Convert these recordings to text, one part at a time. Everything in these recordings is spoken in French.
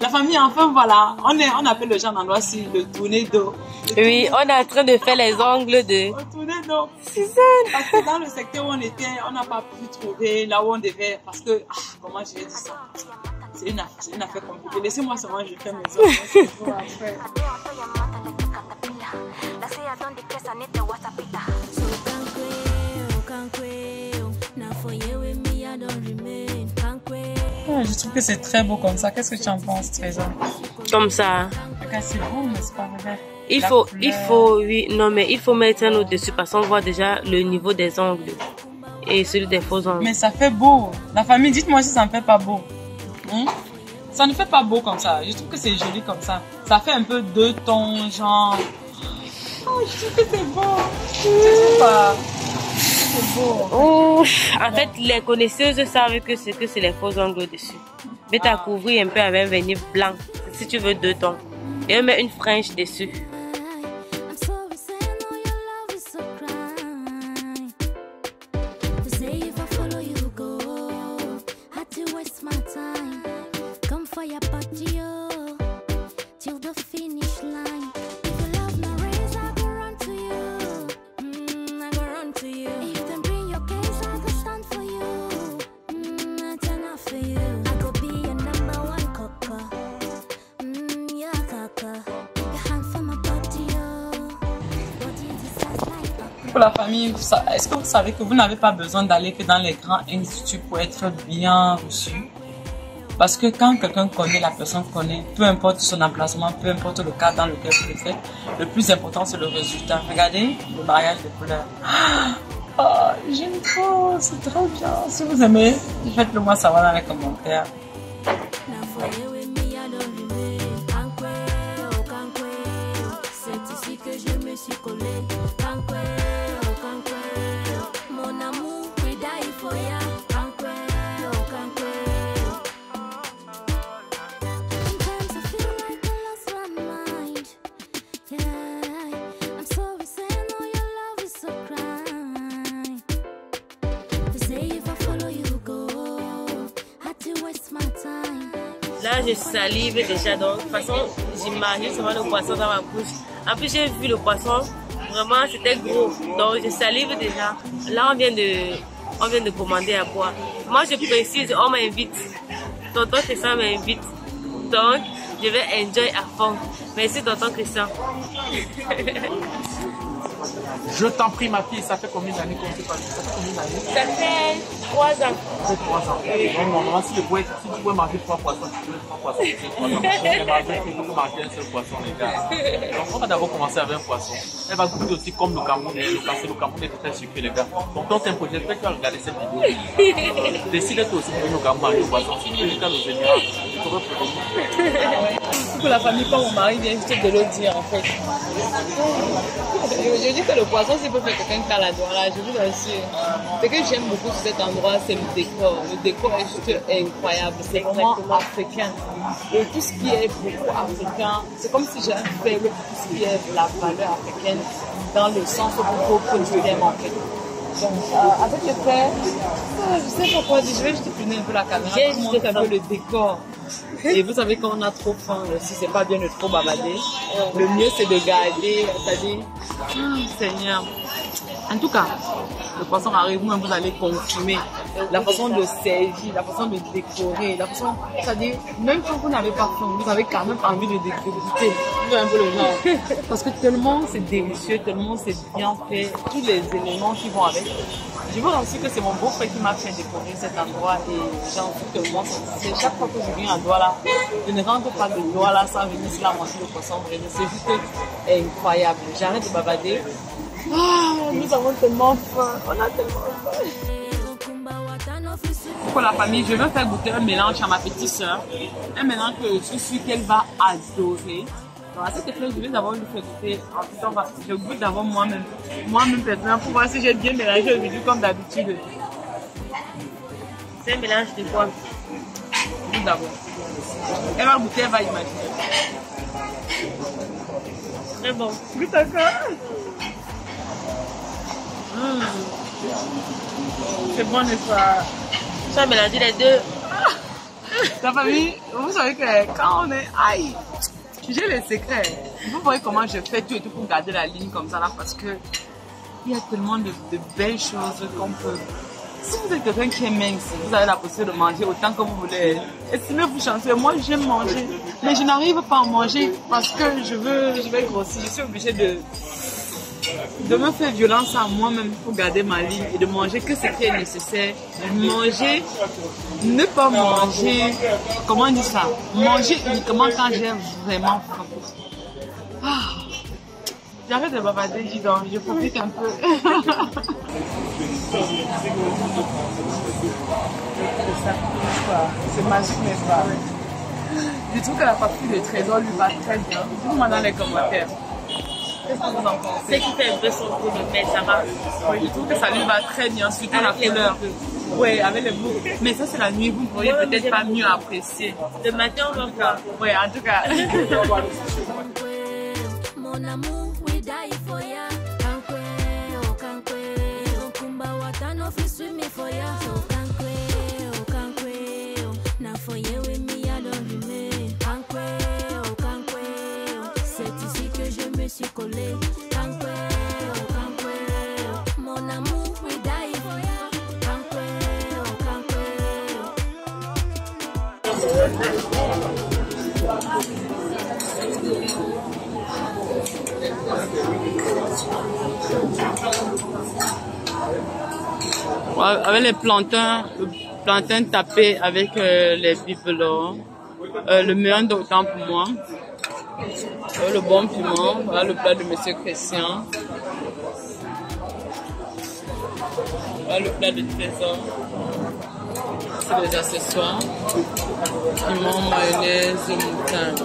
La famille, enfin voilà, on appelle le genre d'endroit-ci le tourner d'eau. Oui, on est en train de faire les ongles de... Le tourner d'eau. Suzanne. Parce que dans le secteur où on était, on n'a pas pu trouver là où on devait. Parce que, comment je vais dire ça? C'est une affaire compliquée. Laissez-moi seulement, je fais mes ongles. Je trouve que c'est très beau comme ça. Qu'est-ce que tu en penses, Trésor? Comme ça. C'est beau, mais c'est pas vrai. Oui, non, mais il faut mettre un au-dessus parce qu'on voit déjà le niveau des ongles et celui des faux ongles. Mais ça fait beau. La famille, dites-moi si ça ne fait pas beau. Ça ne fait pas beau comme ça. Je trouve que c'est joli comme ça. Ça fait un peu deux tons, genre. Oh, je trouve que c'est beau. Je sais pas. C'est beau. Oh, en fait, les connaisseuses savent que c'est les faux ongles au-dessus. Mais t'as couvrir un peu avec un vernis blanc. Si tu veux deux tons. Et on met une frange dessus. Pour la famille, est-ce que vous savez que vous n'avez pas besoin d'aller que dans les grands instituts pour être bien reçu? Parce que quand quelqu'un connaît, la personne connaît, peu importe son emplacement, peu importe le cadre dans lequel vous le faites, le plus important c'est le résultat. Regardez le mariage de couleurs. Oh, j'aime trop, c'est trop bien. Si vous aimez, faites-le moi savoir dans les commentaires. C'est ici que je me suis collée. Là, je salive déjà, donc de toute façon, j'imagine seulement le poisson dans ma bouche. En plus, j'ai vu le poisson, vraiment, c'était gros. Donc, je salive déjà. Là, on vient de commander à boire. Moi, je précise, on m'invite. Tonton Christian m'invite. Donc, je vais enjoy à fond. Merci, tonton Christian. Je t'en prie, ma fille, ça fait combien d'années qu'on s'est pas vu? Ça fait combien d'années? Ça fait 3 ans. Ça fait 3 ans. Donc, normalement, si tu pouvais manger 3 poissons, tu peux 3 poissons. Tu peux manger un seul poisson, les gars. Donc, on va d'abord commencer avec un poisson. Elle va goûter aussi comme le Cameroun. Le Cameroun est très sucré, les gars. Donc, dans un projet, j'espère que tu vas regarder cette vidéo. Décide-toi aussi de venir au Cameroun manger le poisson. Si tu veux jusqu'à l'océan, tu pourrais prévenir. Pour la famille, comme mon mari vient juste de le dire, en fait. Je dis que le poisson, c'est pour faire quelqu'un qui a la doigt là, je vous assure. Ce que j'aime beaucoup sur cet endroit, c'est le décor. Le décor est juste incroyable. C'est vraiment africain. Et tout ce qui est beaucoup africain, c'est comme si j'avais fait tout ce qui est la valeur africaine dans le sens où je l'aime en fait. Donc, avec le frère, je sais pas quoi dire, je vais juste tourner un peu la caméra pour montrer un peu le décor. Et vous savez quand on a trop faim, si c'est pas bien de trop bavarder, le mieux c'est de garder, c'est-à-dire, Seigneur. En tout cas, le poisson arrive, vous-même vous allez confirmer la façon de servir, la façon de décorer, la façon, c'est-à-dire, même quand vous n'avez pas faim, vous avez quand même envie de déguster. Vous un peu le genre. Parce que tellement c'est délicieux, tellement c'est bien fait, tous les éléments qui vont avec. Je vois aussi que c'est mon beau-frère qui m'a fait décorer cet endroit et j'en suis tellement satisfaite. Chaque fois que je viens à Douala, je ne rentre pas de Douala sans venir sur la manger le poisson. C'est juste incroyable. J'arrête de bavarder. Nous avons tellement faim. On a tellement faim. Pour la famille, je vais faire goûter un mélange à ma petite soeur. Un mélange que je suis sûre qu'elle va adorer. Donc à cette épreuve, je vais d'abord lui faire goûter. Ensuite, je goûte d'abord moi-même personnellement pour voir si j'ai bien mélangé aujourd'hui comme d'habitude. C'est un mélange de quoi? Je goûte d'abord. Elle va goûter, elle va imaginer. Très bon. Goûte encore. C'est bon, n'est-ce pas? Tu as mélangé les deux. La famille, vous savez que quand on est... Aïe, j'ai les secrets. Vous voyez comment je fais tout et tout pour garder la ligne comme ça là, parce que il y a tellement de belles choses qu'on peut... Si vous êtes quelqu'un qui est mince, vous avez la possibilité de manger autant que vous voulez. Estimez-vous chanceux. Moi, j'aime manger, mais je n'arrive pas à manger parce que je vais grossir. Je suis obligée de me faire violence à moi-même pour garder ma ligne et de manger que ce qui est nécessaire. Manger, ne pas manger, comment on dit ça? Manger uniquement quand j'ai vraiment faim. Ah, j'arrête de bavarder, dis donc, je profite un peu. C'est magique, n'est-ce pas? Je trouve que la partie de Trésor lui va très bien. Dites-moi dans les commentaires. Qu'est-ce que vous en pensez? C'est qui fait un peu son goût de mais ça va. Oui, je trouve que ça lui va très bien, surtout la couleur. Oui, avec les boucles. Mais ça, c'est la nuit, vous ne pourriez peut-être pas mieux apprécier. Le matin, on va voir. Oui, en tout cas. Mon amour, we die for ya. Kankwe, oh kankwe, oh kumba watano fi swim me for ya. Oh kankwe, oh na for ye we me alone me. Kankwe, oh c'est ici que je me suis collé. Kankwe, oh mon amour, we die for ya. Kankwe, Avec les plantains, tapés avec les bibelots, le meilleur d'autant pour moi, le bon piment, voilà le plat de Monsieur Christian, voilà le plat de Trésor, c'est les accessoires, piment, mayonnaise, moutarde.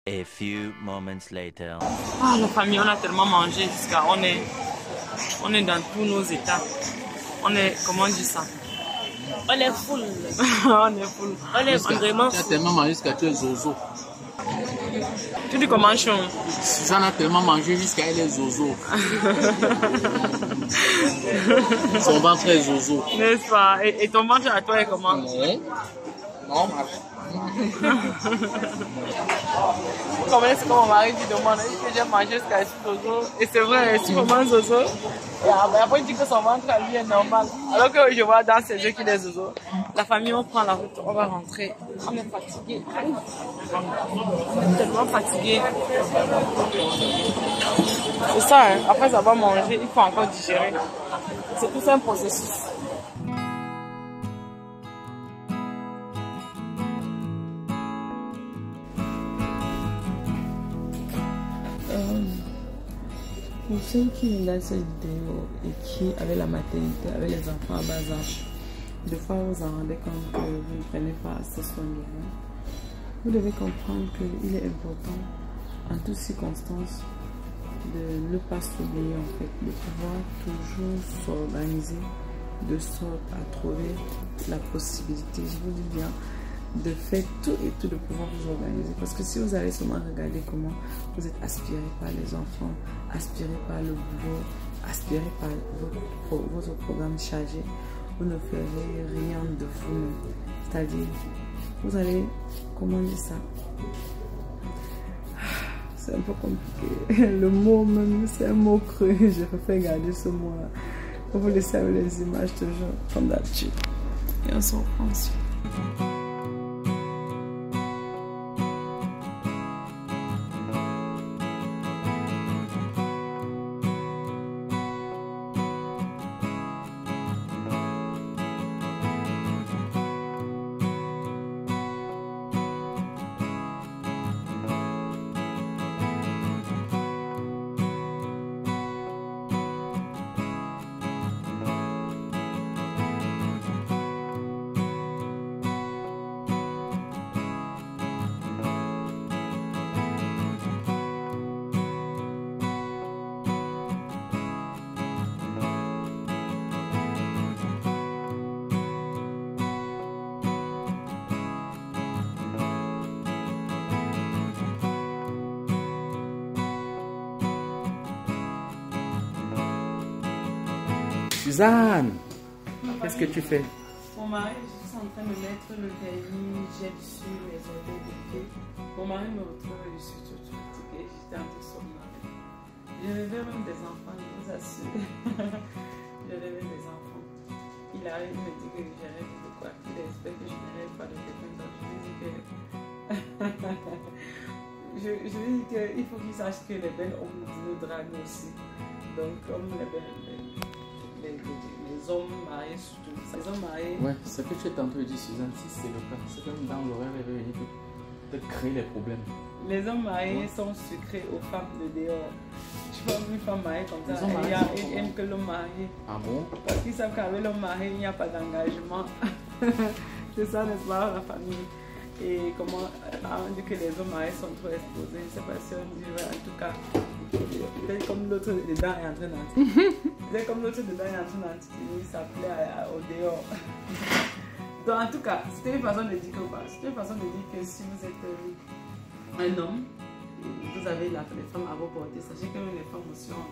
A few moments later. Ah, la famille, on a tellement mangé jusqu'à... On est dans tous nos états. On est... Comment on dit ça? On est full. On est full. On est vraiment Tu as full. tellement mangé jusqu'à tu es zozo. Tu dis comment, Chon? Suzanne a tellement mangé jusqu'à elle est zozo. Son ventre est zozo. N'est-ce pas? Et ton ventre à toi est comment? Non. Normal. C'est comme mon mari qui demande, il dit que j'ai mangé jusqu'à Zozo. Et c'est vrai, si on mange Zozo, et après il dit que son ventre à lui est normal. Alors que je vois dans ses yeux qu'il est Zozo. La famille, on prend la route, on va rentrer. On est fatigué. On est tellement fatigué. C'est ça, hein. Après avoir mangé, il faut encore digérer. C'est tout un processus. Pour ceux qui regardent cette vidéo et qui, avec la maternité, avec les enfants à bas âge, des fois vous en rendez compte que vous ne prenez pas assez soin de vous, vous devez comprendre qu'il est important, en toutes circonstances, de ne pas s'oublier en fait, de pouvoir toujours s'organiser de sorte à trouver la possibilité, je vous dis bien, de faire tout et tout, de pouvoir vous organiser. Parce que si vous allez seulement regarder comment vous êtes aspiré par les enfants, aspiré par le boulot, aspiré par votre programme chargé, vous ne ferez rien de vous-même. C'est-à-dire, vous allez, comment dire ça? C'est un peu compliqué. Le mot même, c'est un mot creux. Je préfère garder ce mot-là. Pour vous laisser avec les images toujours, comme d'habitude. Et on se reprend ensuite. Suzanne, qu'est-ce que tu fais? Mon mari, je suis en train de mettre le vernis, j'ai sur les orteils de pied. Mon mari me retrouve, je suis tout fatiguée, j'étais en train de somnambule. Je rêvais même des enfants, je vous assure. Je rêvais des enfants. Il arrive, il me dit que je rêve de quoi? Il espère que je ne rêve pas de quelqu'un d'autre. Je lui dis que... je lui dis qu'il faut qu'il sache que les belles hommes nous draguent aussi. Donc, comme les hommes mariés surtout. Les hommes mariés... Ouais, ce que tu as tantôt dit, Suzanne, si c'est le cas, c'est comme dans l'horaire, elle va venir te créer les problèmes. Les hommes mariés sont sucrés aux femmes de dehors. Je vois une femme mariée comme ça, ils aiment que l'homme marié. Ah bon? Parce qu'ils savent qu'avec l'homme marié, il n'y a pas d'engagement. C'est ça, n'est-ce pas, la famille. Et comment on dit que les hommes mariés sont trop exposés. Je ne sais pas si on dit, en tout cas, peut-être comme l'autre dedans est en train d'anticiper. Peut-être comme l'autre dedans est en train d'anticiper, il s'appelait au dehors. Donc en tout cas, c'était une façon de dire que quoi? C'était une façon de dire que si vous êtes un homme, vous avez les femmes à vous porter. Sachez que même les femmes aussi ont,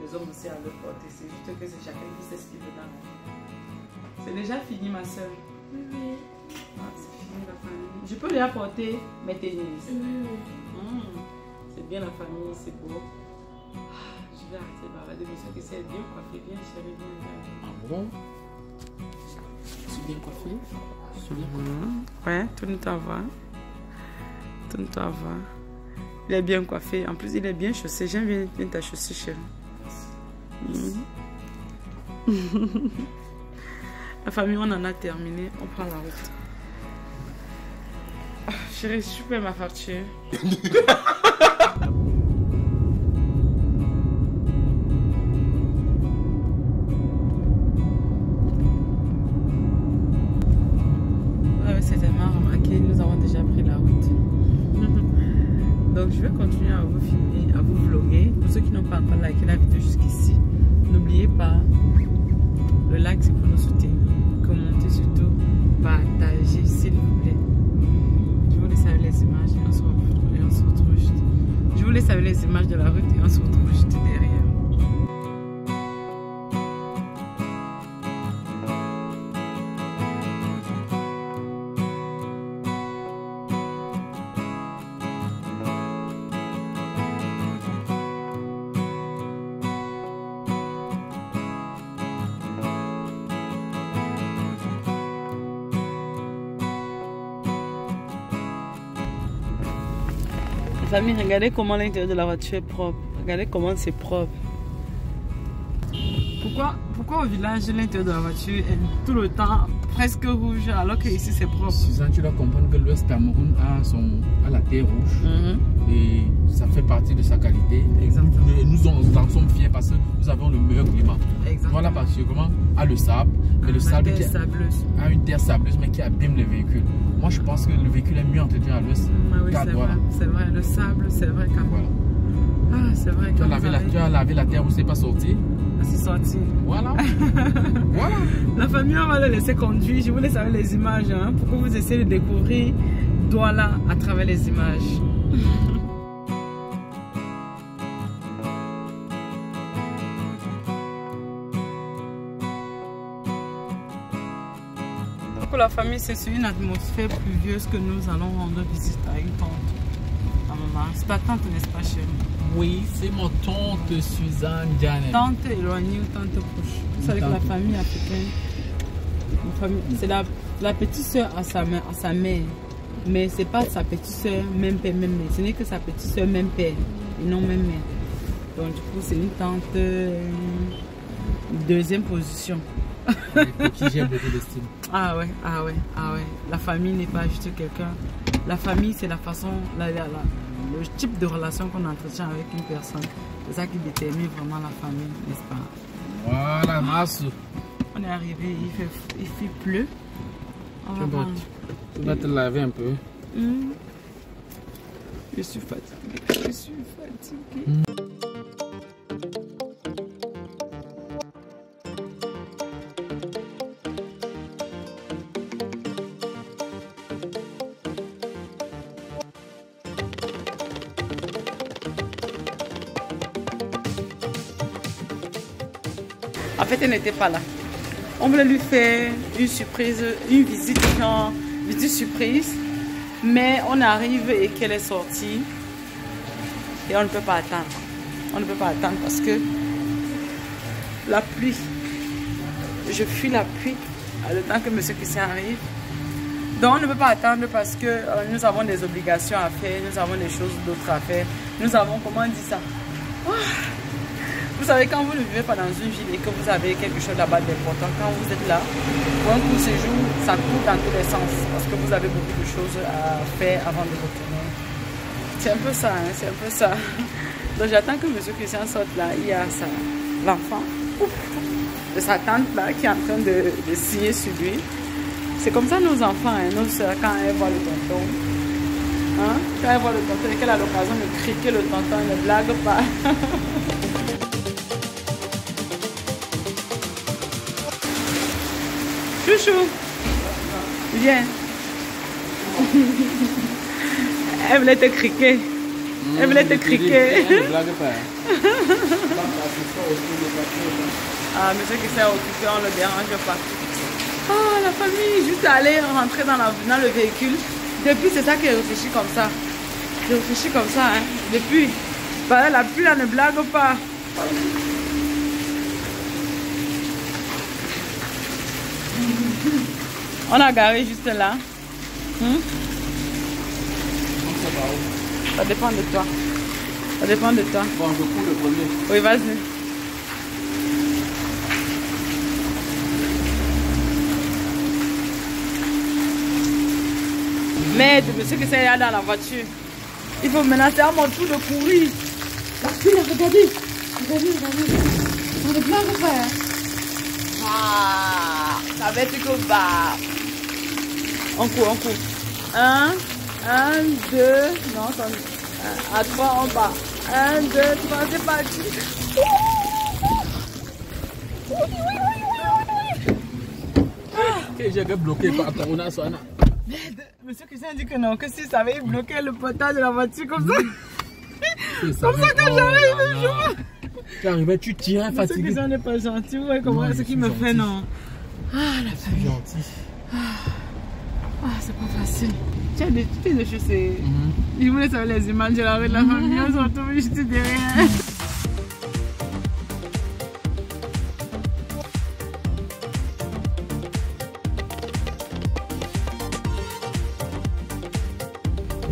les hommes aussi à vous porter. C'est juste que c'est chacun qui sait ce qu'il veut dans la vie. C'est déjà fini, ma soeur. Oui. Ah, c'est fini la famille. Je peux lui apporter mes tennis. C'est bien la famille, c'est beau. Je vais arrêter de bavarder, mais que c'est bien coiffé, bien chérie, bien engagé. Ah bon? Je suis bien coiffée. Je suis bien coiffée. Ouais, tourne-toi voir. Tourne-toi voir. Il est bien coiffé. En plus, il est bien chaussé. J'aime bien ta chaussée, chérie. La famille, on en a terminé. On prend la route. Ah, chérie, je peux ma facture. Certainement remarqué, nous avons déjà pris la route. Donc je vais continuer à vous filmer, à vous vlogger. Pour ceux qui n'ont pas encore liké la vidéo jusqu'ici, n'oubliez pas, le like c'est pour nous soutenir. Commentez surtout, partagez s'il vous plaît. Je vous laisse avec les images et on se retrouve juste. Je vous laisse avec les images de la route et on se retrouve juste derrière. Famille, regardez comment l'intérieur de la voiture est propre. Regardez comment c'est propre. Pourquoi au village, l'intérieur de la voiture est tout le temps presque rouge alors que ici c'est propre? Suzanne, tu dois comprendre que l'Ouest Cameroun a la terre rouge. Et ça fait partie de sa qualité. Exactement. Nous en sommes fiers parce que nous avons le meilleur climat. Exactement. Voilà, parce que comment a le sable, mais le sable qui a une terre sableuse mais qui abîme les véhicules. Moi je pense que le véhicule est mieux entretenu à l'Ouest. Oui, c'est vrai, le sable, c'est vrai quand même. Voilà. Ah, c'est vrai. Tu as lavé la terre où c'est pas sorti. C'est sorti. Voilà. Voilà. La famille, on va le laisser conduire. Je vous laisse avec les images pour que vous essayez de découvrir Douala à travers les images. Pour la famille, c'est sur une atmosphère pluvieuse que nous allons rendre visite à une tante. À maman. C'est ta tante, n'est-ce pas, chérie? Oui, c'est mon tante Suzanne Janet. Tante éloignée ou tante proche. Vous savez que la famille africaine, c'est la petite soeur à sa mère. Mais c'est pas sa petite soeur même père, même mère. Ce n'est que sa petite soeur même père et non même mère. Donc du coup, c'est une tante deuxième position. Pour qui j'aime beaucoup d'estime. Ah ouais. La famille n'est pas juste quelqu'un. La famille, c'est la façon, le type de relation qu'on entretient avec une personne. C'est ça qui détermine vraiment la famille, n'est-ce pas? Voilà, Massou. On est arrivé, il fait pleu. Tu vas te laver un peu. Je suis fatiguée. fait, elle n'était pas là. On voulait lui faire une surprise, une visite, genre visite surprise. Mais on arrive et qu'elle est sortie. Et on ne peut pas attendre. On ne peut pas attendre parce que la pluie. Je fuis la pluie le temps que M. Christian arrive. Donc on ne peut pas attendre parce que nous avons des obligations à faire, nous avons des choses d'autres à faire. Nous avons, comment on dit ça? Vous savez, quand vous ne vivez pas dans une ville et que vous avez quelque chose là-bas d'important, quand vous êtes là, pour un court séjour, ça court dans tous les sens parce que vous avez beaucoup de choses à faire avant de retourner. C'est un peu ça, hein, c'est un peu ça. Donc j'attends que M. Christian sorte là, il y a l'enfant de sa tante là qui est en train de signer sur lui. C'est comme ça nos enfants, hein, nos soeurs, quand elles voient le tonton. Hein? Quand elles voient le tonton et qu'elle a l'occasion de criquer le tonton, elle ne blague pas. Chouchou, viens. Elle voulait te criquer. Elle voulait te criquer. Elle ne blague pas. Ah, monsieur qui s'est occupé, on ne le dérange pas. Oh, la famille, juste aller rentrer dans le véhicule. Depuis, c'est ça qui est réfléchi comme ça. J'ai réfléchi comme ça, hein. Depuis. Bah, la pluie, elle ne blague pas. On a garé juste là. Ça dépend de toi. Ça dépend de toi. Bon, je cours le premier. Oui, vas-y. Merde, monsieur que c'est là dans la voiture. Il faut menacer à mon tour de courir. La fille, regardez. Regardez, regardez. On ne blague pas. Hein? Ah, ça va être que bas. On court, on court. 1, 2, non, à 3 en bas. 1, 2, 3, c'est parti. J'ai bloqué par Corona Soana. Monsieur Christian dit que non, que si ça avait bloqué le potage de la voiture comme ça. Comme ça que j'arrive le jour. Tu arrivais, tu tirais fatigué. Monsieur Christian n'est pas gentil, ouais, comment ce qu'il me fait, non. Ah, la famille. Gentil. Ah, c'est pas facile. Tu as des choses, c'est. Il voulait savoir les images de la rue de la famille, on s'en retrouve juste derrière.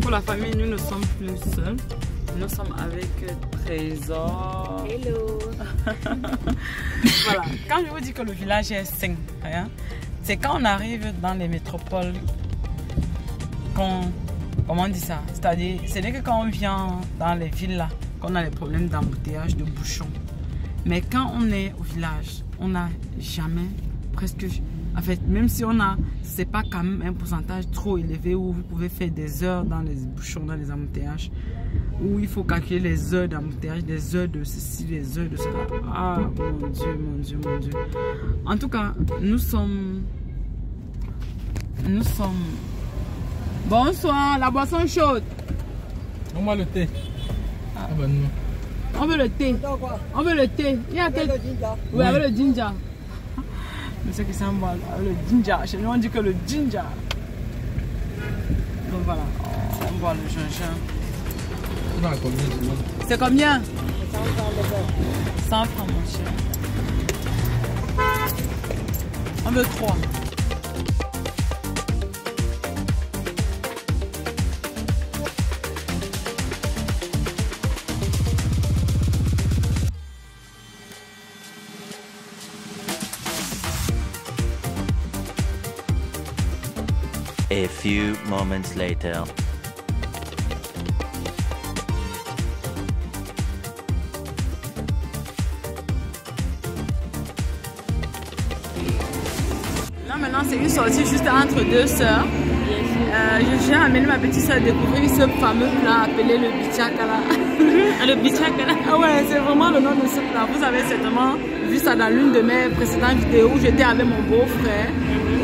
Pour la famille, nous ne sommes plus seuls. Nous sommes avec Trésor. Hello. Voilà. Quand je vous dis que le village est sain, hein, c'est quand on arrive dans les métropoles qu'on... Comment on dit ça? C'est-à-dire, ce n'est que quand on vient dans les villes là qu'on a les problèmes d'embouteillage, de bouchons. Mais quand on est au village, on n'a jamais, presque... En fait, même si on a, c'est pas quand même un pourcentage trop élevé où vous pouvez faire des heures dans les bouchons, dans les embouteillages, où il faut calculer les heures d'embouteillage, des heures de ceci, des heures de cela. Ah, mon Dieu, mon Dieu, mon Dieu. En tout cas, nous sommes... Bonsoir, la boisson chaude. On va le thé. Ah ben non. On veut le thé. On veut le thé. Il y a quel... Oui, avec le ginger. Monsieur qui s'en boit le ginger. Chez nous, on dit que le ginger. Donc voilà, on boit le gingembre. C'est combien? 100 francs, mon cher. On veut 3. A few moments later. Là maintenant c'est une sortie juste entre deux sœurs. J'ai amené ma petite soeur à découvrir ce fameux plat appelé le bichakala. Le bichakala. Ah ouais, c'est vraiment le nom de ce plat. Vous avez certainement vu ça dans l'une de mes précédentes vidéos où j'étais avec mon beau-frère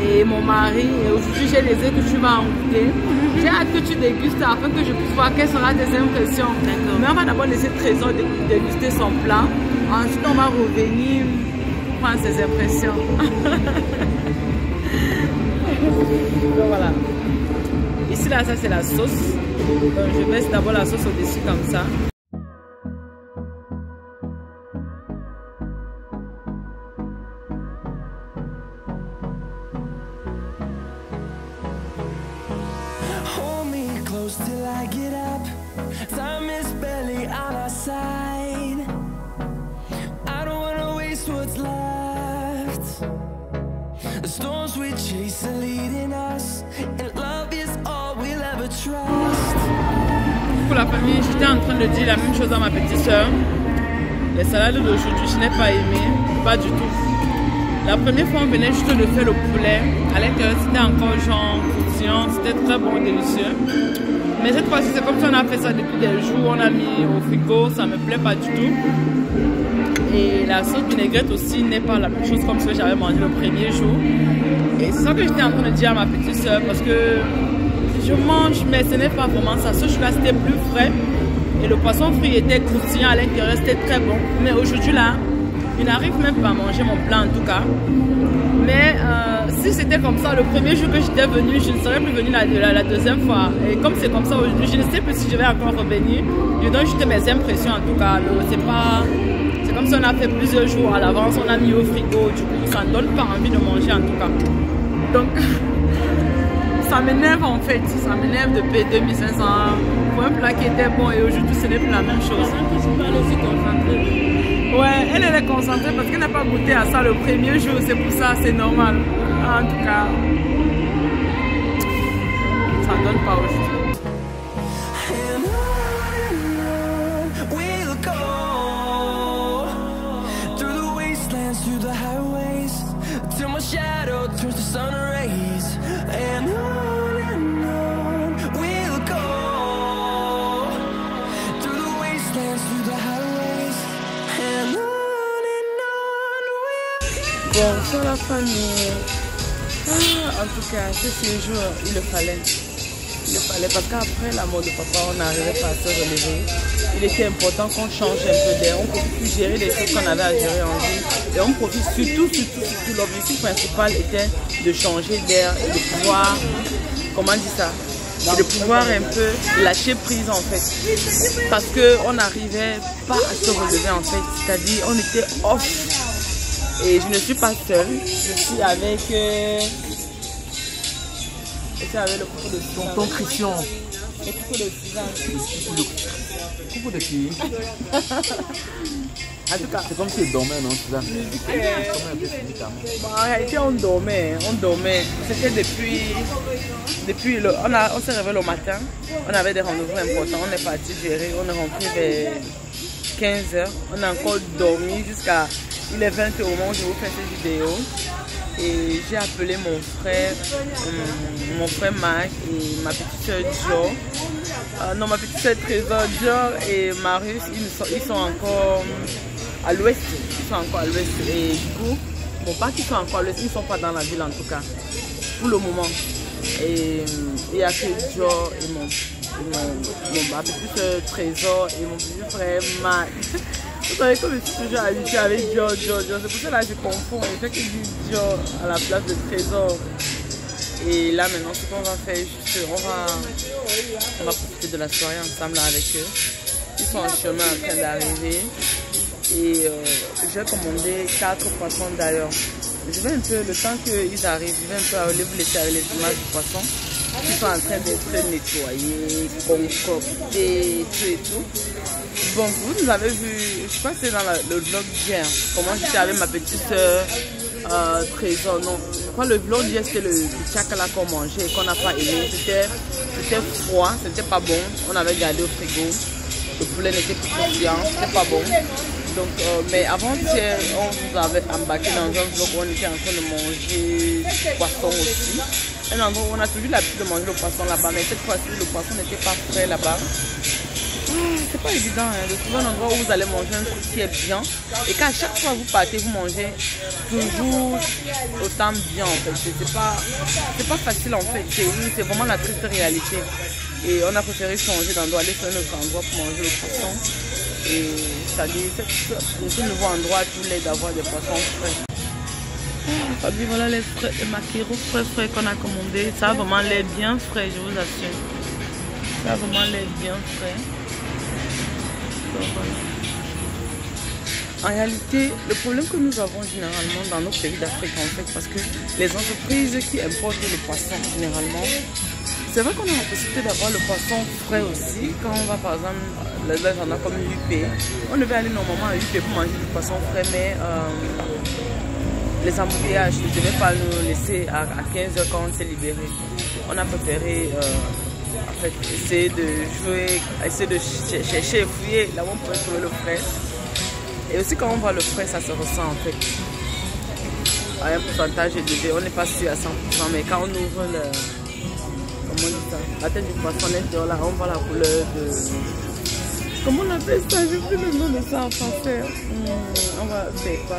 et mon mari. Et aujourd'hui j'ai les œufs que tu vas en goûter. J'ai hâte que tu dégustes afin que je puisse voir quelles seront tes impressions. Mais on va d'abord laisser Trésor déguster son plat. Ensuite on va revenir prendre ses impressions. Donc voilà. Ici là, ça c'est la sauce. Donc je baisse d'abord la sauce au-dessus comme ça. Till I get up, time is barely on our side. I don't wanna waste what's left. The storms we chase are leading us, and love is all we'll ever trust. Pour la famille, j'étais en train de dire la même chose à ma petite soeur. Les salades d'aujourd'hui, je n'ai pas aimé, pas du tout. La première fois, on venait juste de faire le poulet. À l'intérieur, c'était encore genre croustillant, c'était très bon, délicieux. Mais cette fois-ci, c'est comme si on a fait ça depuis des jours, on a mis au frigo, ça me plaît pas du tout. Et la sauce vinaigrette aussi n'est pas la même chose comme ce que j'avais mangé le premier jour. Et c'est ça que j'étais en train de dire à ma petite soeur, parce que je mange, mais ce n'est pas vraiment ça. Ce jour-là, c'était plus frais. Et le poisson frit était croustillant à l'intérieur, c'était très bon. Mais aujourd'hui, là, je n'arrive même pas à manger mon plat en tout cas. Mais si c'était comme ça le premier jour que j'étais venue, je ne serais plus venue la deuxième fois. Et comme c'est comme ça aujourd'hui, je ne sais plus si je vais encore revenir. Je donne juste mes impressions en tout cas. C'est comme si on a fait plusieurs jours à l'avance, on a mis au frigo. Du coup, ça ne donne pas envie de manger en tout cas. Donc, ça m'énerve en fait. Ça m'énerve de payer 2500 pour un plat qui était bon et aujourd'hui ce n'est plus la même chose. Ouais, elle est concentrée parce qu'elle n'a pas goûté à ça le premier jour, c'est pour ça, c'est normal. En tout cas, ça ne donne pas aujourd'hui. Bon, sur la famille, en tout cas, ce séjour, il le fallait. Il le fallait parce qu'après la mort de papa, on n'arrivait pas à se relever. Il était important qu'on change un peu d'air. On ne pouvait plus gérer les choses qu'on avait à gérer en vie. Et on profite surtout, l'objectif principal était de changer d'air et de pouvoir, comment on dit ça, et de pouvoir un peu lâcher prise en fait. Parce qu'on n'arrivait pas à se relever en fait. C'est-à-dire, on était off. Et je ne suis pas seule, je suis avec le couple de 6 ans. Tonton Christian. Le couple de 6 ans. Couple de qui? En tout cas, c'est comme si il dormait, non, Suzanne? En réalité, on dormait. C'était depuis on s'est réveillé le matin, on avait des rendez-vous importants, on est parti gérer, on est rentré vers 15 h, on a encore dormi jusqu'à... Il est 20 h au moment où je vous fais cette vidéo et j'ai appelé mon frère Marc et ma petite soeur Dior. Non, ma petite soeur Trésor, Dior et Marius, ils sont encore à l'ouest. Et du coup, bon, pas qu'ils sont encore à l'ouest, ils ne sont pas dans la ville en tout cas, pour le moment. Et il n'y a que Dior et ma petite soeur Trésor et mon petit frère Marc. Vous savez, comme je suis toujours habituée avec Dior, c'est pour ça que je confonds. Je fais que du Dior à la place de Trésor. Et là maintenant, ce qu'on va faire, juste, on va profiter de la soirée ensemble là, avec eux. Ils sont en chemin en train d'arriver. Et j'ai commandé 4 poissons d'ailleurs. Je vais un peu, le temps qu'ils arrivent, je vais un peu aller vous laisser avec les images du poisson. Ils sont en train d'être nettoyés, concoctés, tout et tout. Bon, vous nous avez vu, je pense que c'est dans le vlog d'hier, comment j'étais avec ma petite soeur Trésor. Non, je crois que le vlog d'hier c'était le tchakala qu'on mangeait et qu'on n'a pas aimé. C'était froid, c'était pas bon. On avait gardé au frigo. Le poulet n'était plus croustillant, c'était pas bon. Donc, mais avant-hier, on vous avait embarqué dans un vlog où on était en train de manger du poisson aussi. Un endroit où on a toujours l'habitude de manger le poisson là-bas, mais cette fois-ci, le poisson n'était pas frais là-bas. C'est pas évident de trouver un endroit où vous allez manger un truc qui est bien et qu'à chaque fois vous partez, vous mangez toujours autant bien en fait. C'est pas facile en fait, c'est vraiment la triste réalité. Et on a préféré changer d'endroit, aller sur un autre endroit pour manger le poisson. Et c'est-à-dire, ce nouveau endroit a tous les d'avoir des poissons frais. Fabi, voilà les maquereaux frais qu'on a commandés. Ça a vraiment l'air bien frais, je vous assure. Ça a vraiment l'air bien frais. Donc, voilà. En réalité, le problème que nous avons généralement dans nos pays d'Afrique, en fait, parce que les entreprises qui importent le poisson, généralement, c'est vrai qu'on a la possibilité d'avoir le poisson frais aussi. Quand on va, par exemple, les gens comme UP, on devait aller normalement à UP pour manger du poisson frais, mais les embouteillages ne devaient pas nous laisser à 15h quand on s'est libéré. On a préféré en fait, essayer de jouer, essayer de chercher et fouiller là où on pouvait trouver le frais. Et aussi quand on voit le frais, ça se ressent en fait. À un pourcentage élevé, on n'est pas sûr à 100%, mais quand on ouvre le, comment on dit ça, la tête du poisson l'intérieur, là, on voit la couleur de... Comment on appelle ça? J'ai plus le nom de ça en français. On va faire quoi?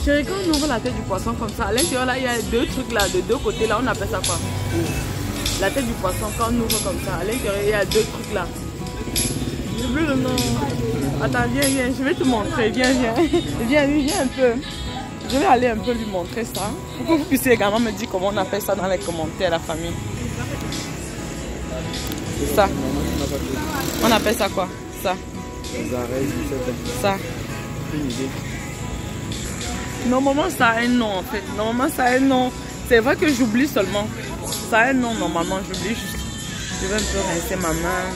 Chérie, quand on ouvre la tête du poisson comme ça, à l'intérieur là, il y a deux trucs là, de deux côtés là, on appelle ça quoi? La tête du poisson, quand on ouvre comme ça, à l'intérieur, il y a deux trucs là. J'ai plus le nom. Attends, viens, je vais te montrer, viens un peu. Je vais aller un peu lui montrer ça, pour que vous puissiez également me dire comment on appelle ça dans les commentaires, la famille. C'est ça. On appelle ça quoi? Ça. Ça. Normalement, ça a un nom en fait. Normalement, ça a un nom. C'est vrai que j'oublie seulement. Ça a un nom normalement, j'oublie juste. Je vais un peu rincer ma main.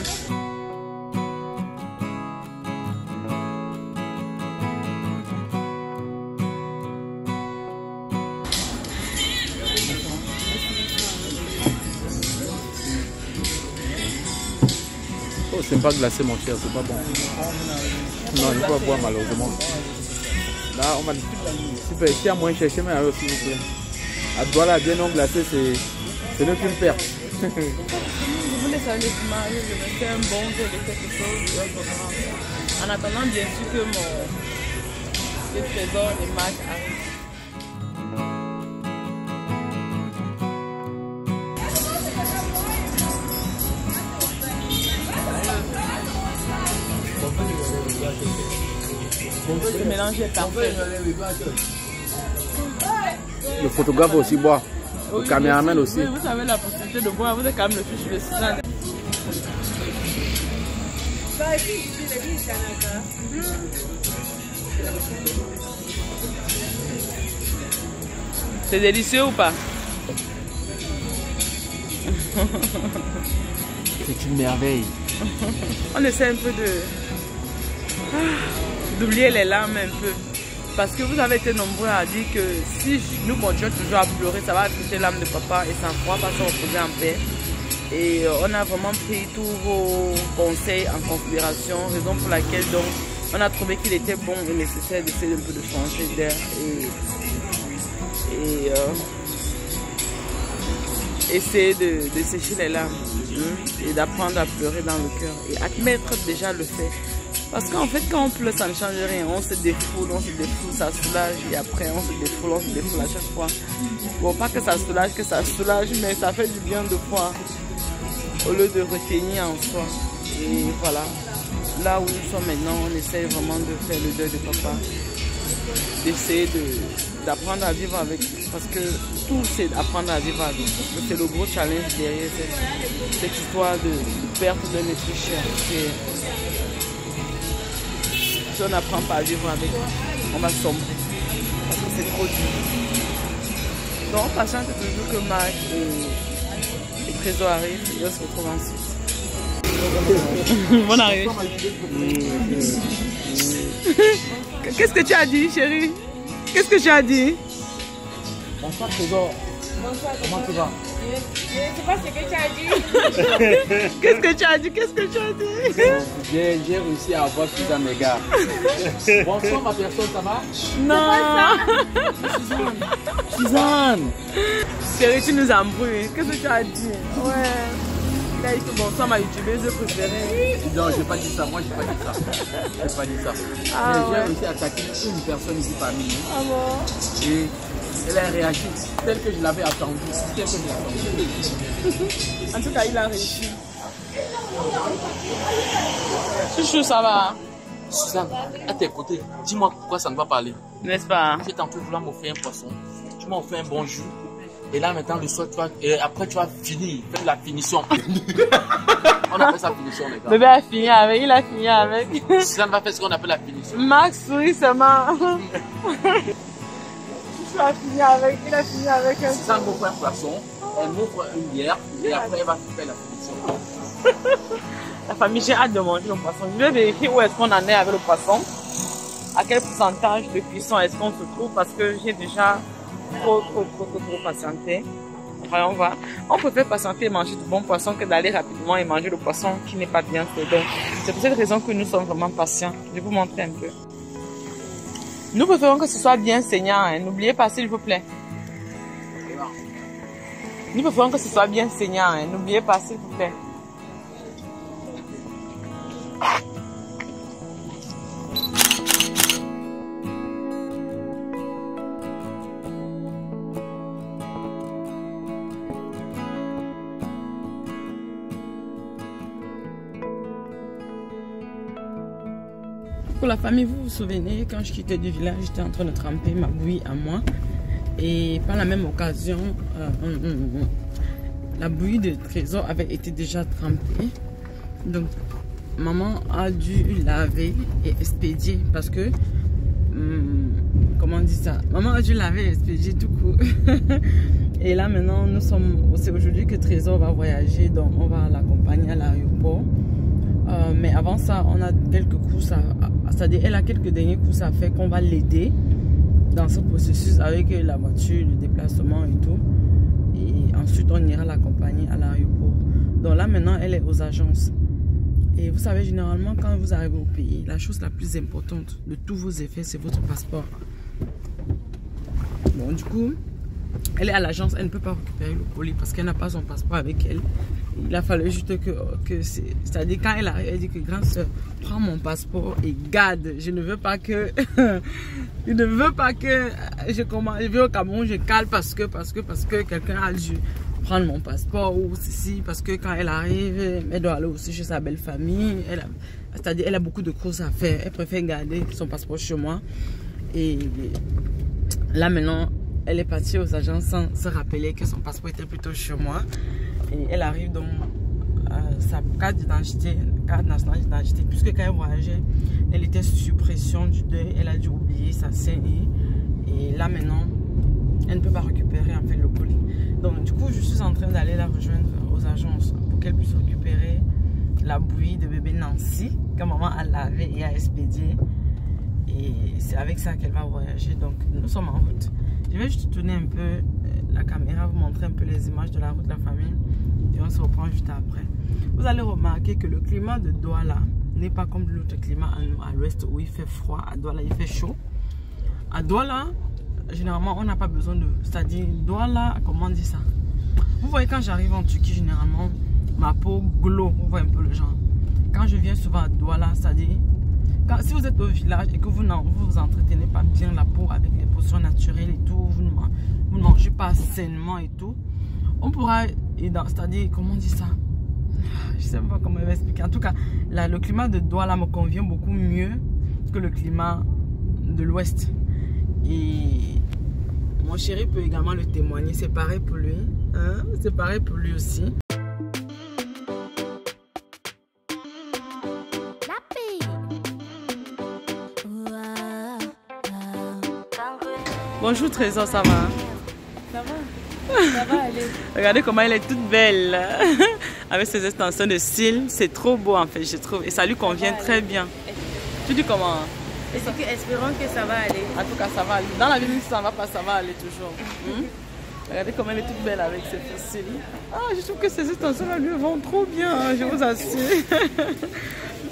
Oh, c'est pas glacé mon cher, c'est pas bon. Non, je ne peux pas boire malheureusement. Là, on m'a dit, super, ici à moins chercher, mais alors s'il vous plaît. À Douala, bien non glacé, c'est ne qu'une perte. Je voulais savoir les images, je me fais un bon jeu de quelque chose. En attendant, bien sûr que mon trésor, les matchs arrivent. Le mélange est parfait. Le photographe aussi boit. Le caméraman aussi. Oui, vous avez la possibilité de boire. Vous êtes quand même le fiche de Suzanne. C'est délicieux ou pas? C'est une merveille. On essaie un peu d'oublier les larmes un peu. Parce que vous avez été nombreux à dire que si nous continuons toujours à pleurer, ça va affecter l'âme de papa et ça ne pourra pas se reposer en paix. Et on a vraiment pris tous vos conseils en considération, raison pour laquelle donc on a trouvé qu'il était bon et nécessaire d'essayer un peu de changer d'air et essayer de sécher les larmes et d'apprendre à pleurer dans le cœur et admettre déjà le fait. Parce qu'en fait, quand on pleure, ça ne change rien. On se défoule, ça soulage. Et après, on se défoule à chaque fois. Bon, pas que ça soulage, mais ça fait du bien de fois. Au lieu de retenir en soi. Et voilà. Là où nous sommes maintenant, on essaie vraiment de faire le deuil de papa. D'essayer d'apprendre à vivre avec. Parce que tout, c'est apprendre à vivre avec. C'est le gros challenge derrière cette histoire de perte d'un être cher. Si on n'apprend pas à vivre avec, on va sombrer. Parce que c'est trop dur. Donc on patiente toujours que Marc et Trésor arrivent et on se retrouve ensuite. Bonne arrivée. Qu'est-ce que tu as dit, chérie? Qu'est-ce que tu as dit? Bonsoir Trésor. Bonsoir. Comment tu vas? Je ne sais pas ce que tu as dit. Qu'est-ce que tu as dit? Qu'est-ce que tu as dit? J'ai réussi à avoir plus à mes gars. Bonsoir ma personne, ça va? Non. Suzanne. Chérie, tu nous embrouilles. Qu'est-ce que tu as dit? Ouais. Là, il faut bonsoir ma youtubeuse préférée. Non, je n'ai pas dit ça. Moi, je n'ai pas dit ça. Je n'ai pas dit ça. Ah, mais ouais. j'ai réussi à attaquer une personne ici parmi nous. Ah bon? Et elle a réagi tel que je l'avais attendu. En tout cas, il a réussi. Chouchou, ça va? Suzanne, à tes côtés, dis-moi pourquoi ça ne va pas aller. N'est-ce pas? Tu es en train de vouloir m'offrir un poisson. Tu m'as offert un bon jus. Et là maintenant le soir, après tu vas finir, faire la finition. On appelle ça finition les gars. Bébé a fini avec, il a fini avec. Suzanne va faire ce qu'on appelle la finition. Max sourit seulement. Il a fini avec, il a fini avec un... Suzanne m'offre un poisson, elle m'offre une bière et après elle va faire la finition. La famille, j'ai hâte de manger le poisson. Je vais vérifier où est-ce qu'on en est avec le poisson. À quel pourcentage de cuisson est-ce qu'on se trouve parce que j'ai déjà trop patienté. Voyons voir. On préfère patienter et manger du bon poisson que d'aller rapidement et manger le poisson qui n'est pas bien fait. Donc, c'est pour cette raison que nous sommes vraiment patients. Je vais vous montrer un peu. Nous préférons que ce soit bien saignant. Hein. N'oubliez pas, s'il vous plaît. Nous préférons que ce soit bien saignant. Hein. N'oubliez pas, s'il vous plaît. Pour la famille, vous vous souvenez, quand je quittais du village, j'étais en train de tremper ma bouillie à moi. Et par la même occasion, la bouillie de Trésor avait été déjà trempée. Donc, maman a dû laver et expédier parce que, comment on dit ça? Maman a dû laver et expédier tout court. Et là maintenant, c'est aujourd'hui que Trésor va voyager, donc on va l'accompagner à l'aéroport. Mais avant ça, on a quelques courses c'est-à-dire elle a quelques derniers courses à faire qu'on va l'aider dans ce processus avec la voiture, le déplacement et tout. Et ensuite, on ira l'accompagner à l'aéroport. Donc là, maintenant, elle est aux agences. Et vous savez, généralement, quand vous arrivez au pays, la chose la plus importante de tous vos effets, c'est votre passeport. Bon, du coup, elle est à l'agence, elle ne peut pas récupérer le colis parce qu'elle n'a pas son passeport avec elle. Il a fallu juste que c'est-à-dire quand elle arrive, elle dit que grande soeur, prends mon passeport et garde. Je ne veux pas que je ne veux pas que je vais au Cameroun, je cale parce que quelqu'un a dû prendre mon passeport ou ceci, parce que quand elle arrive, elle doit aller aussi chez sa belle famille. C'est-à-dire elle a beaucoup de choses à faire. Elle préfère garder son passeport chez moi. Et là maintenant, elle est partie aux agences sans se rappeler que son passeport était plutôt chez moi. Et elle arrive donc sa carte nationale d'identité, puisque quand elle voyageait, elle était sous pression du deuil, elle a dû oublier sa CNI. Et là maintenant, elle ne peut pas récupérer en fait le colis. Donc du coup, je suis en train d'aller la rejoindre aux agences pour qu'elle puisse récupérer la bouillie de bébé Nancy que maman a lavé et a expédié. Et c'est avec ça qu'elle va voyager. Donc nous sommes en route. Je vais juste tourner un peu la caméra, vous montrer un peu les images de la route de la famille. Et on se reprend juste après. Vous allez remarquer que le climat de Douala n'est pas comme l'autre climat à l'ouest où il fait froid. À Douala, il fait chaud. À Douala, généralement, on n'a pas besoin de... C'est-à-dire, Douala, comment on dit ça? Vous voyez, quand j'arrive en Turquie, généralement, ma peau glow. Vous voyez un peu le genre. Quand je viens souvent à Douala, c'est-à-dire... Si vous êtes au village et que vous vous entretenez pas bien la peau avec les potions naturelles et tout, vous ne mangez pas sainement et tout, on pourra, c'est-à-dire, comment on dit ça? Je sais pas comment je vais expliquer. En tout cas, le climat de Douala me convient beaucoup mieux que le climat de l'ouest. Et mon chéri peut également le témoigner. C'est pareil pour lui. Hein? C'est pareil pour lui aussi. Bonjour Trésor, ça va? Ça va? Ça va aller. Regardez comment elle est toute belle. Avec ses extensions de cils, c'est trop beau en fait, je trouve. Et ça lui convient très bien. Tu dis comment? Espérons que ça va aller. En tout cas, ça va aller. Dans la vie, si ça ne va pas, ça va aller toujours. Regardez comment elle est toute belle avec ses cils. Ah, je trouve que ces extensions-là lui vont trop bien, je vous assure.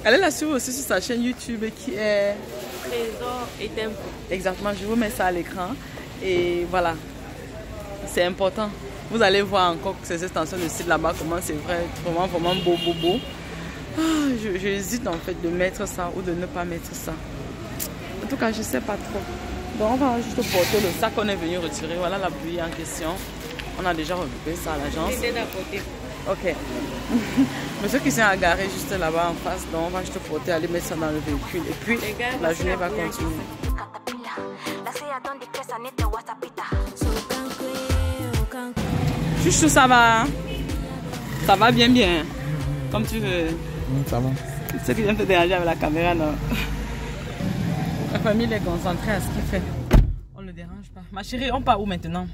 Elle est la suivre aussi sur sa chaîne YouTube qui est... Trésor et Tempo. Exactement, je vous mets ça à l'écran. Et voilà, c'est important. Vous allez voir encore ces extensions de cils là-bas, comment c'est vraiment beau. Ah, j'hésite en fait de mettre ça ou de ne pas mettre ça. En tout cas, je ne sais pas trop. Donc on va juste porter le sac qu'on est venu retirer. Voilà la bouillie en question. On a déjà récupéré ça à l'agence. Ok. Monsieur qui s'est garé juste là-bas en face, donc on va juste porter, aller mettre ça dans le véhicule. Et puis la journée va continuer. Juste ça va. Ça va bien bien. Comme tu veux. Ça va. Ce qui vient te déranger avec la caméra, non. La famille est concentrée à ce qu'il fait. On ne le dérange pas. Ma chérie, on part où maintenant?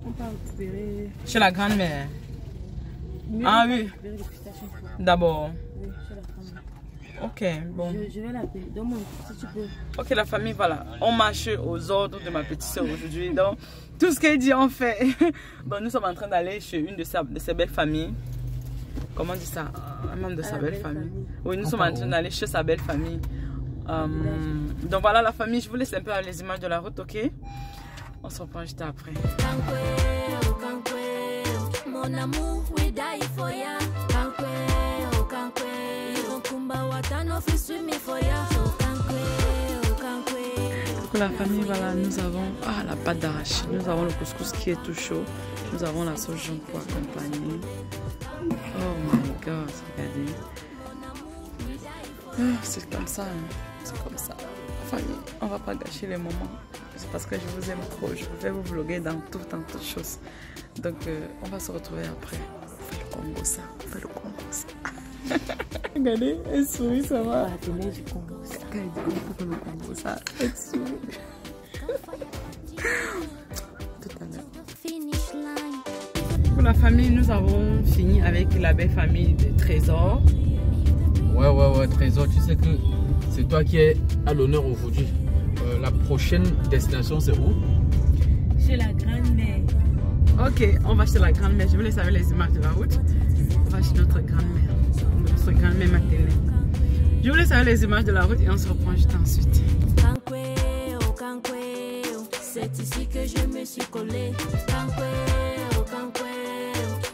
On part récupérer. Chez la grand-mère. Ah oui. D'abord. Oui, chez la famille. Ok, bon. Je vais l'appeler. Donne-moi si tu peux. Ok, la famille, voilà. On marche aux ordres de ma petite soeur aujourd'hui. Donc, tout ce qu'elle dit, on fait. Bon, nous sommes en train d'aller chez une de ses belles familles. Comment on dit ça? Un membre de sa belle famille. Oui, nous sommes en train d'aller chez sa belle famille. Donc voilà la famille, je vous laisse un peu les images de la route, ok? On se reprend juste après. Mon amour, we die for ya. Pour la famille, voilà, nous avons la pâte d'arachide, nous avons le couscous qui est tout chaud, nous avons la sauce jaune pour accompagner. Oh my god, regardez. C'est comme ça, hein. C'est comme ça. Famille, on va pas gâcher les moments. C'est parce que je vous aime trop. Je vais vous vlogger dans toutes choses. Donc, on va se retrouver après. On fait le Congo ça. On fait le Congo ça. Regardez, elle sourit, ça va. Quand elle dit qu'on fait le Congo ça, elle sourit. Tout à l'heure. Pour la famille, nous avons fini avec la belle famille de Trésor. Ouais, Trésor, tu sais que c'est toi qui es à l'honneur aujourd'hui. La prochaine destination, c'est où? Chez la grand-mère. Ok, on va chez la grand-mère. Je vous laisse avec les images de la route. On va chez notre grand-mère. Notre grand-mère maternelle. Je vous laisse avec les images de la route et on se reprend juste ensuite. C'est ici que je me suis collée.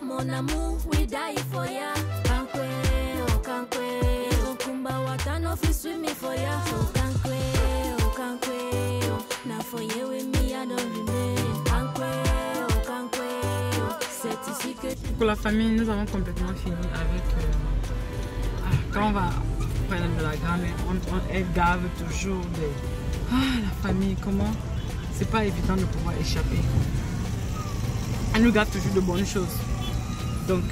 Mon amour, we die for ya. Pour la famille, nous avons complètement fini avec... quand on va prendre de la grand-mère, elle gave toujours des... la famille, comment? C'est pas évident de pouvoir échapper. Elle nous gave toujours de bonnes choses. Donc,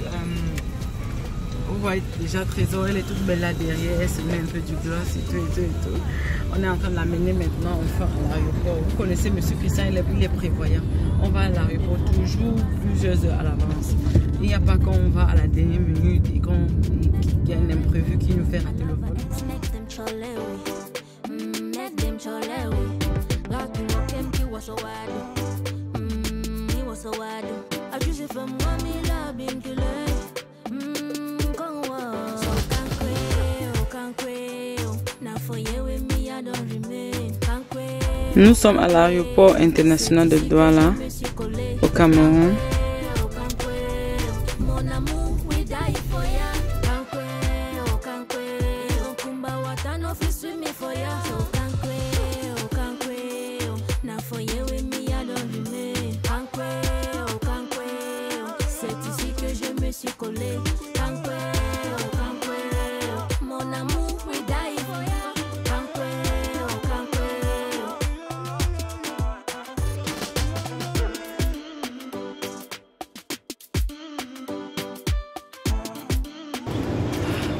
vous voyez déjà Trésor, elle est toute belle là derrière, elle se met un peu du gloss et tout. On est en train de l'amener maintenant enfin à l'aéroport. Vous connaissez M. Christian, il est prévoyant. On va à l'aéroport toujours plusieurs heures à l'avance. Il n'y a pas quand on va à la dernière minute et qu'il y a un imprévu qui nous fait rater le vol. Nous sommes à l'aéroport international de Douala, au Cameroun.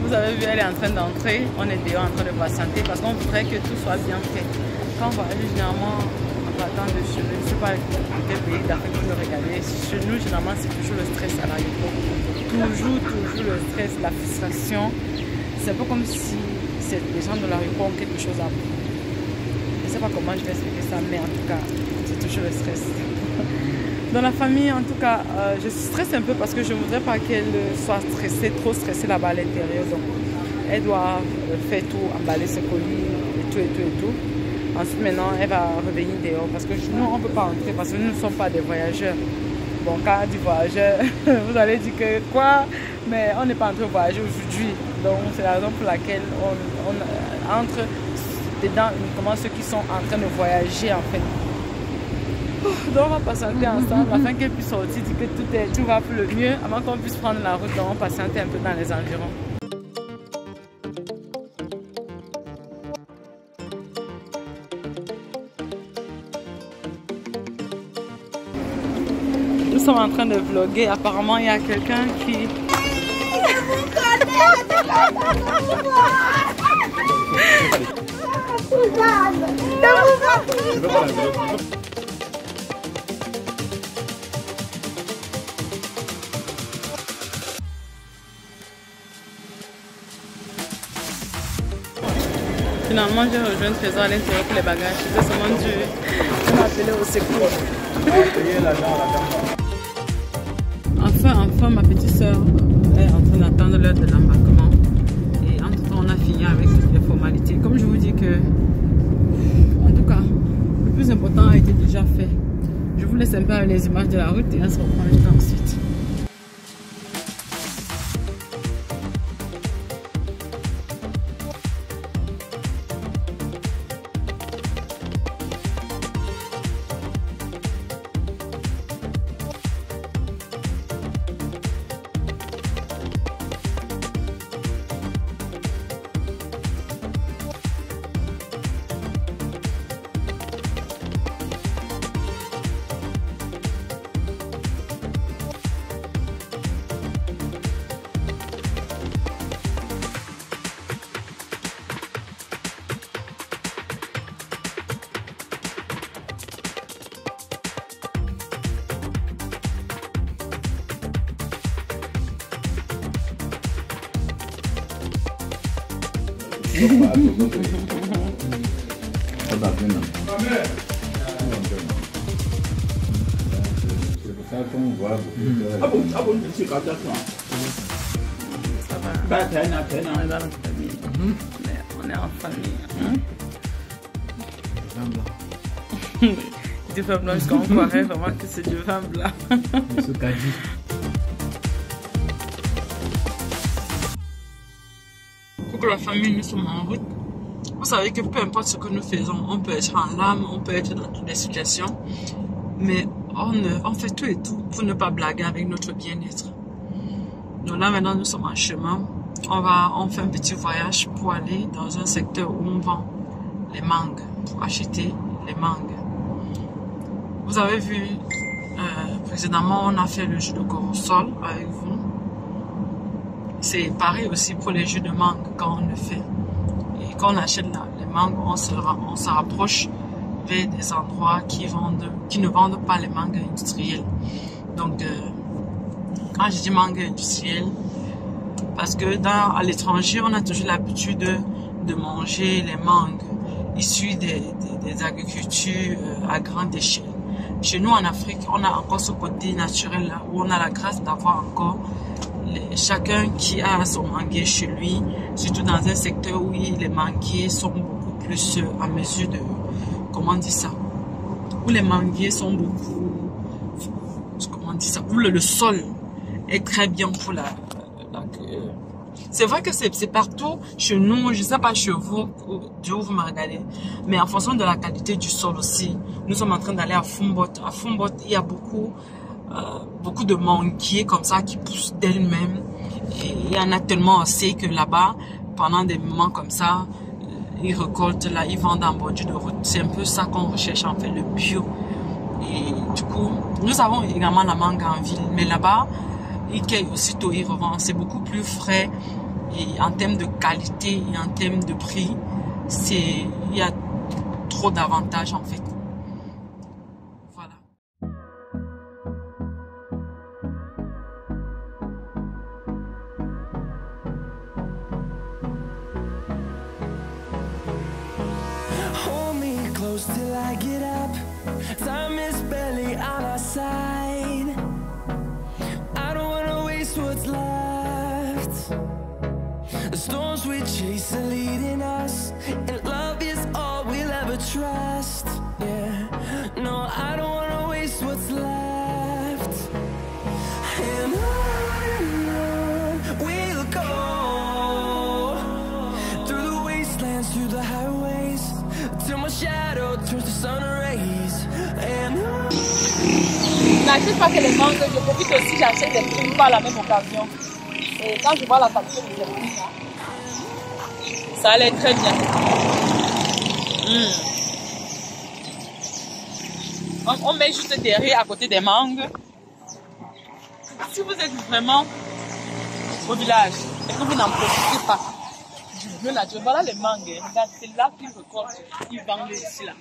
Vous avez vu, elle est en train d'entrer. On est dehors en train de patienter parce qu'on voudrait que tout soit bien fait. Quand on va aller généralement en partant de chez nous, je ne sais pas quel pays d'Afrique vous le regardez. Chez nous, généralement, c'est toujours le stress à l'aéroport. Toujours le stress, la frustration. C'est un peu comme si les gens de l'aéroport ont quelque chose à vous. Je ne sais pas comment je vais expliquer ça, mais en tout cas, c'est toujours le stress. Dans la famille, en tout cas, je stresse un peu parce que je ne voudrais pas qu'elle soit stressée, trop stressée là-bas à l'intérieur. Donc, elle doit faire tout, emballer ses colis et tout. Ensuite, maintenant, elle va revenir dehors parce que nous, on ne peut pas entrer parce que nous ne sommes pas des voyageurs. Bon, quand on dit voyageur, vous allez dire que quoi? Mais on n'est pas en train de voyager aujourd'hui. Donc, c'est la raison pour laquelle on entre dedans uniquement ceux qui sont en train de voyager, en fait. Donc on va patienter ensemble afin qu'elle puisse sortir, dire que tout va pour le mieux avant qu'on puisse prendre la route. Donc on va patienter un peu dans les environs. Nous sommes en train de vlogger. Apparemment il y a quelqu'un qui... Finalement, j'ai rejoint le trésor à l'intérieur pour les bagages. C'était seulement Dieu qui m'a appelé au secours. Enfin, ma petite soeur est en train d'attendre l'heure de l'embarquement. Et en tout temps, on a fini avec toutes les formalités. Comme je vous dis que, en tout cas, le plus important a été déjà fait. Je vous laisse un peu avec les images de la route et on se reprend juste ensuite. On est en famille. Du vin blanc, jusqu'à on croirait vraiment que c'est du vin blanc. Pour la famille, nous sommes en route. Vous savez que peu importe ce que nous faisons, on peut être en larmes, on peut être dans toutes les situations, mais on fait tout et tout pour ne pas blaguer avec notre bien-être. Donc là maintenant nous sommes en chemin, on fait un petit voyage pour aller dans un secteur où on vend les mangues, pour acheter les mangues. Vous avez vu, précédemment on a fait le jus de corosol avec vous. C'est pareil aussi pour les jus de mangue quand on le fait. Et quand on achète les mangues, on se rapproche vers des endroits qui ne vendent pas les mangues industrielles. Donc, quand je dis mangue industrielle, parce que à l'étranger, on a toujours l'habitude de manger les mangues issues des agricultures à grande échelle. Chez nous en Afrique, on a encore ce côté naturel là, où on a la grâce d'avoir encore chacun qui a son manguier chez lui, surtout dans un secteur où les manguiers sont beaucoup plus à mesure de, comment on dit ça, où les manguiers sont beaucoup, comment on dit ça, où le sol est très bien pour c'est vrai que c'est partout chez nous, je sais pas chez vous, d'où vous me regardez, mais en fonction de la qualité du sol aussi. Nous sommes en train d'aller à Fumbot. À Fumbot, il y a beaucoup de manguiers comme ça qui poussent d'elles-mêmes. Et il y en a tellement assez que là-bas, pendant des moments comme ça, ils récoltent là, ils vendent en bordure de route. C'est un peu ça qu'on recherche en fait, le bio. Et du coup, nous avons également la mangue en ville, mais là-bas, ils cueillent aussitôt, ils revendent. C'est beaucoup plus frais et en termes de qualité et en termes de prix, il y a trop d'avantages en fait. Voilà. Hold me close till I get up. Time is barely on our side. I don't wanna waste what's left. The storms we chase are leading us, and love is all we'll ever trust. Yeah, no, I don't wanna waste what's left. And on we'll go, through the wastelands, through the highways, till my shadow turns to sun rays. And on n'achète pas que les mangues, je profite aussi, j'achète des prunes par la même occasion. Et quand je vois la qualité de ces prunes, ça a l'air très bien. On met juste derrière à côté des mangues. Si vous êtes vraiment au village et que vous n'en profitez pas du bleu naturel, voilà les mangues. Regarde, c'est là qu'ils récoltent, ils vendent ici là.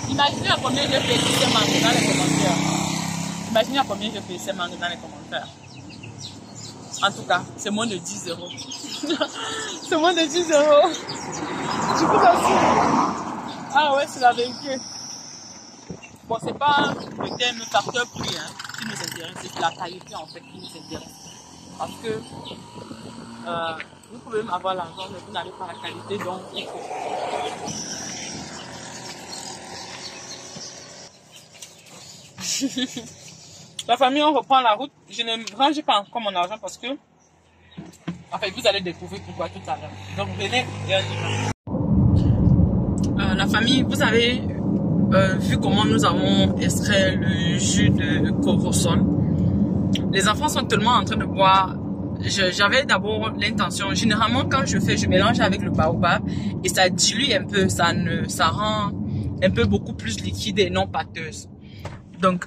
Imaginez à combien je paye ces mangues dans les commentaires. Imaginez à combien je paye ces mangues dans les commentaires. En tout cas, c'est moins de 10 euros. C'est moins de 10 euros. Je peux passer. Ah ouais, c'est la vérité. Bon, c'est pas le terme facteur prix qui nous intéresse, c'est la qualité en fait qui nous intéresse. Parce que vous pouvez même avoir l'argent, mais vous n'avez pas la qualité, donc il faut. La famille, on reprend la route. Je ne range pas encore mon argent parce que, en fait, vous allez découvrir pourquoi tout à l'heure. Donc venez et on y va. La famille, vous avez vu comment nous avons extrait le jus de corosol. Les enfants sont tellement en train de boire. J'avais d'abord l'intention, généralement quand je mélange avec le baobab et ça dilue un peu, ça rend un peu beaucoup plus liquide et non pâteuse. Donc,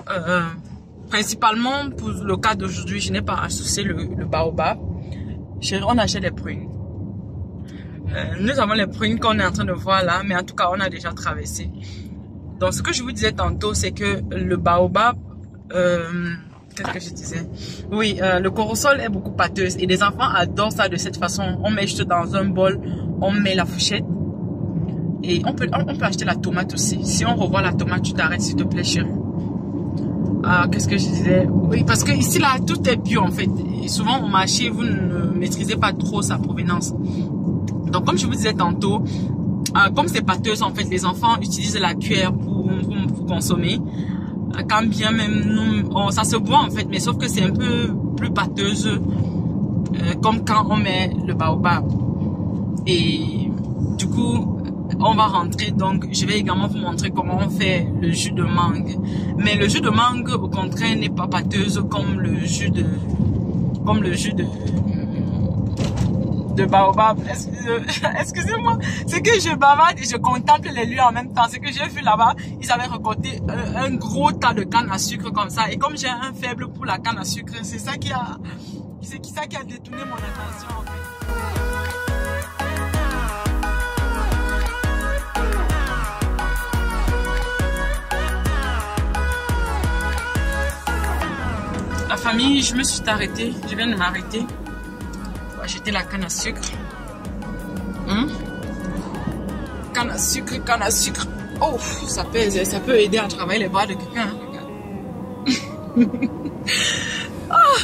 principalement pour le cas d'aujourd'hui, je n'ai pas associé le baobab. On achète les prunes. Nous avons les prunes qu'on est en train de voir là, mais en tout cas, on a déjà traversé. Donc, ce que je vous disais tantôt, c'est que le baobab, qu'est-ce que je disais? Oui, le corosol est beaucoup pâteuse et les enfants adorent ça de cette façon. On met juste dans un bol, on met la fourchette et on peut acheter la tomate aussi. Si on revoit la tomate, tu t'arrêtes s'il te plaît, chérie. Qu'est-ce que je disais? Oui, parce que ici là, tout est bio en fait. Et souvent au marché, vous ne maîtrisez pas trop sa provenance. Donc comme je vous disais tantôt, comme c'est pâteuse en fait, les enfants utilisent la cuillère pour consommer. Quand bien même ça se boit en fait, mais sauf que c'est un peu plus pâteuse, comme quand on met le baobab. Et du coup, on va rentrer, donc je vais également vous montrer comment on fait le jus de mangue. Mais le jus de mangue, au contraire, n'est pas pâteuse comme le jus de baobab. Excusez-moi, c'est que je bavarde et je contemple les lieux en même temps. C'est que j'ai vu là-bas, ils avaient récolté un gros tas de canne à sucre comme ça. Et comme j'ai un faible pour la canne à sucre, c'est ça qui a détourné mon attention en fait. La famille, je me suis arrêtée, je viens de m'arrêter pour acheter la canne à sucre. Canne à sucre. Oh, ça pèse, ça peut aider à travailler les bras de quelqu'un.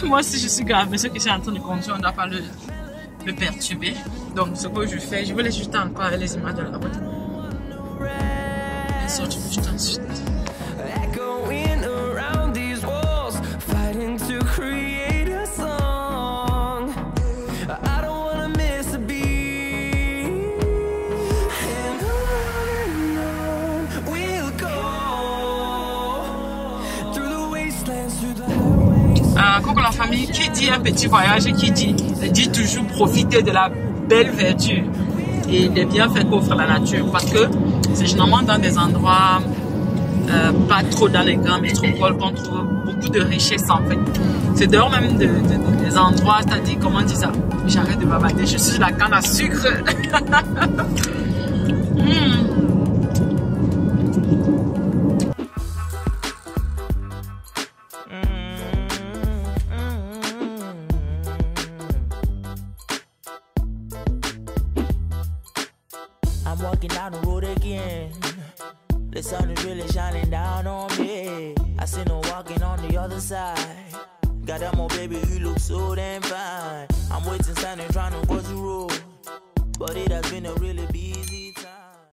Moi aussi je suis grave, mais ce que je suis en train de conduire, on ne doit pas le perturber. Donc ce que je fais, je vais les jeter encore avec les images de la route. Et ça, je vais jeter ensuite. Coucou la famille, qui dit un petit voyage, qui dit toujours profiter de la belle verdure et des bienfaits qu'offre la nature, parce que c'est généralement dans des endroits pas trop dans les grandes métropoles qu'on trouve beaucoup de richesses en fait. C'est dehors même des endroits, c'est-à-dire, comment on dit ça? J'arrête de bavarder, je suis sur la canne à sucre. I'm walking down the road again. The sun is really shining down on me. I see no walking on the other side. Got that more baby, you look so damn fine. I'm waiting, standing, trying to cross the road. But it has been a really busy